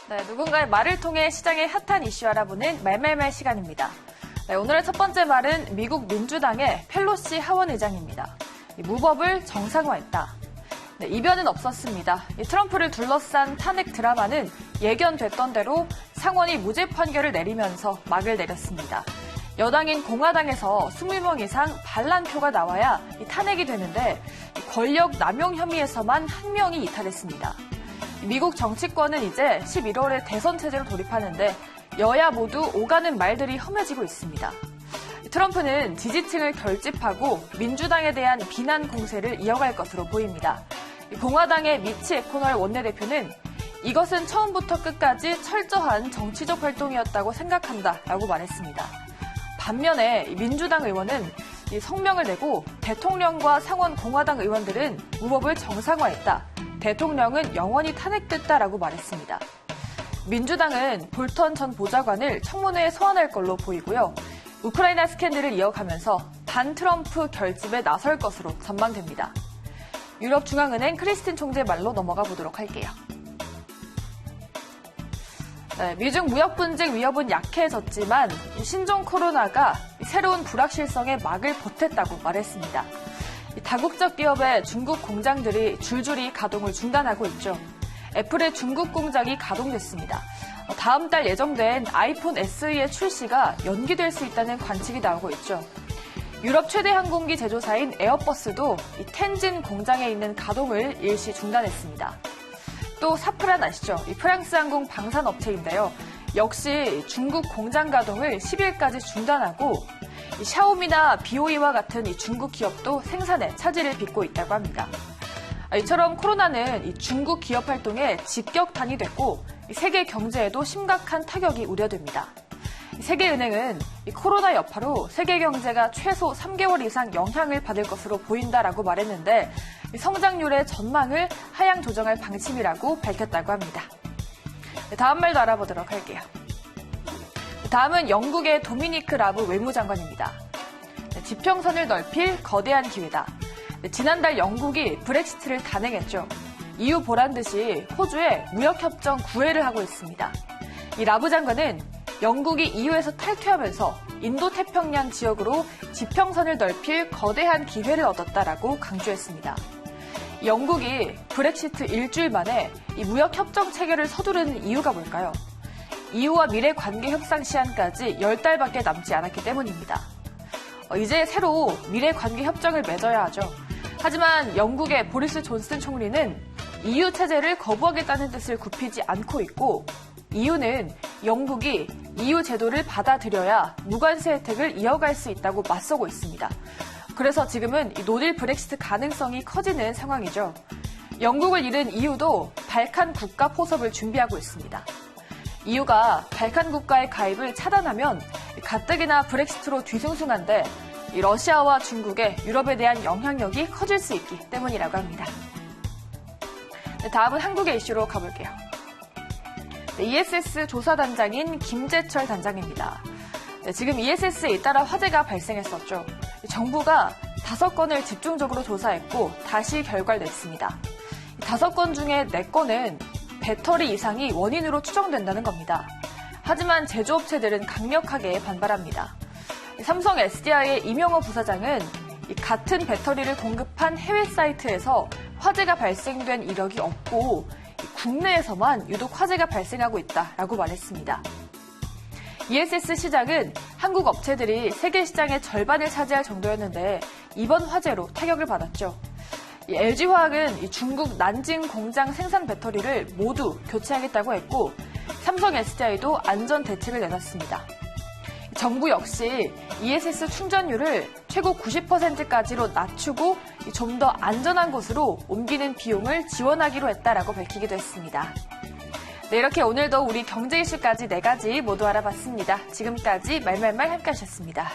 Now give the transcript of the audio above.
네, 누군가의 말을 통해 시장의 핫한 이슈 알아보는 말말말 시간입니다. 네, 오늘의 첫 번째 말은 미국 민주당의 펠로시 하원 의장입니다. 무법을 정상화했다. 네, 이변은 없었습니다. 트럼프를 둘러싼 탄핵 드라마는 예견됐던 대로 상원이 무죄 판결을 내리면서 막을 내렸습니다. 여당인 공화당에서 20명 이상 반란표가 나와야 탄핵이 되는데 권력 남용 혐의에서만 1명이 이탈했습니다. 미국 정치권은 이제 11월에 대선 체제로 돌입하는데 여야 모두 오가는 말들이 험해지고 있습니다. 트럼프는 지지층을 결집하고 민주당에 대한 비난 공세를 이어갈 것으로 보입니다. 공화당의 미치 에코널 원내대표는 이것은 처음부터 끝까지 철저한 정치적 활동이었다고 생각한다라고 말했습니다. 반면에 민주당 의원은 성명을 내고 대통령과 상원 공화당 의원들은 무법을 정상화했다. 대통령은 영원히 탄핵됐다라고 말했습니다. 민주당은 볼턴 전 보좌관을 청문회에 소환할 걸로 보이고요. 우크라이나 스캔들을 이어가면서 반트럼프 결집에 나설 것으로 전망됩니다. 유럽중앙은행 크리스틴 총재 말로 넘어가 보도록 할게요. 네, 미중 무역 분쟁 위협은 약해졌지만 신종 코로나가 새로운 불확실성에 막을 보탰다고 말했습니다. 다국적 기업의 중국 공장들이 줄줄이 가동을 중단하고 있죠. 애플의 중국 공장이 가동됐습니다. 다음 달 예정된 아이폰 SE의 출시가 연기될 수 있다는 관측이 나오고 있죠. 유럽 최대 항공기 제조사인 에어버스도 텐진 공장에 있는 가동을 일시 중단했습니다. 또 사프란 아시죠? 프랑스 항공 방산업체인데요. 역시 중국 공장 가동을 10일까지 중단하고 샤오미나 BOE와 같은 중국 기업도 생산에 차질을 빚고 있다고 합니다. 이처럼 코로나는 중국 기업 활동에 직격탄이 됐고 세계 경제에도 심각한 타격이 우려됩니다. 세계은행은 코로나 여파로 세계 경제가 최소 3개월 이상 영향을 받을 것으로 보인다라고 말했는데 성장률의 전망을 하향 조정할 방침이라고 밝혔다고 합니다. 다음 말도 알아보도록 할게요. 다음은 영국의 도미니크 라브 외무장관입니다. 지평선을 넓힐 거대한 기회다. 지난달 영국이 브렉시트를 단행했죠. EU 보란 듯이 호주에 무역협정 구애를 하고 있습니다. 이 라브 장관은 영국이 EU에서 탈퇴하면서 인도태평양 지역으로 지평선을 넓힐 거대한 기회를 얻었다라고 강조했습니다. 영국이 브렉시트 일주일 만에 이 무역협정 체결을 서두르는 이유가 뭘까요? EU와 미래 관계 협상 시한까지 10달밖에 남지 않았기 때문입니다. 이제 새로 미래 관계 협정을 맺어야 하죠. 하지만 영국의 보리스 존슨 총리는 EU 체제를 거부하겠다는 뜻을 굽히지 않고 있고 EU는 영국이 EU 제도를 받아들여야 무관세 혜택을 이어갈 수 있다고 맞서고 있습니다. 그래서 지금은 노딜 브렉시트 가능성이 커지는 상황이죠. 영국을 잃은 EU도 발칸 국가 포섭을 준비하고 있습니다. EU가 발칸 국가의 가입을 차단하면 가뜩이나 브렉시트로 뒤숭숭한데 러시아와 중국의 유럽에 대한 영향력이 커질 수 있기 때문이라고 합니다. 다음은 한국의 이슈로 가볼게요. ESS 조사단장인 김재철 단장입니다. 지금 ESS에 잇따라 화재가 발생했었죠. 정부가 5건을 집중적으로 조사했고 다시 결과를 냈습니다. 5건 중에 4건은 배터리 이상이 원인으로 추정된다는 겁니다. 하지만 제조업체들은 강력하게 반발합니다. 삼성 SDI의 이명호 부사장은 같은 배터리를 공급한 해외 사이트에서 화재가 발생된 이력이 없고 국내에서만 유독 화재가 발생하고 있다라고 말했습니다. ESS 시장은 한국 업체들이 세계 시장의 절반을 차지할 정도였는데 이번 화재로 타격을 받았죠. LG화학은 중국 난징 공장 생산 배터리를 모두 교체하겠다고 했고 삼성 SDI도 안전 대책을 내놨습니다. 정부 역시 ESS 충전율을 최고 90%까지로 낮추고 좀 더 안전한 곳으로 옮기는 비용을 지원하기로 했다라고 밝히기도 했습니다. 네, 이렇게 오늘도 우리 경제 이슈까지 4가지 모두 알아봤습니다. 지금까지 말말말 함께 하셨습니다.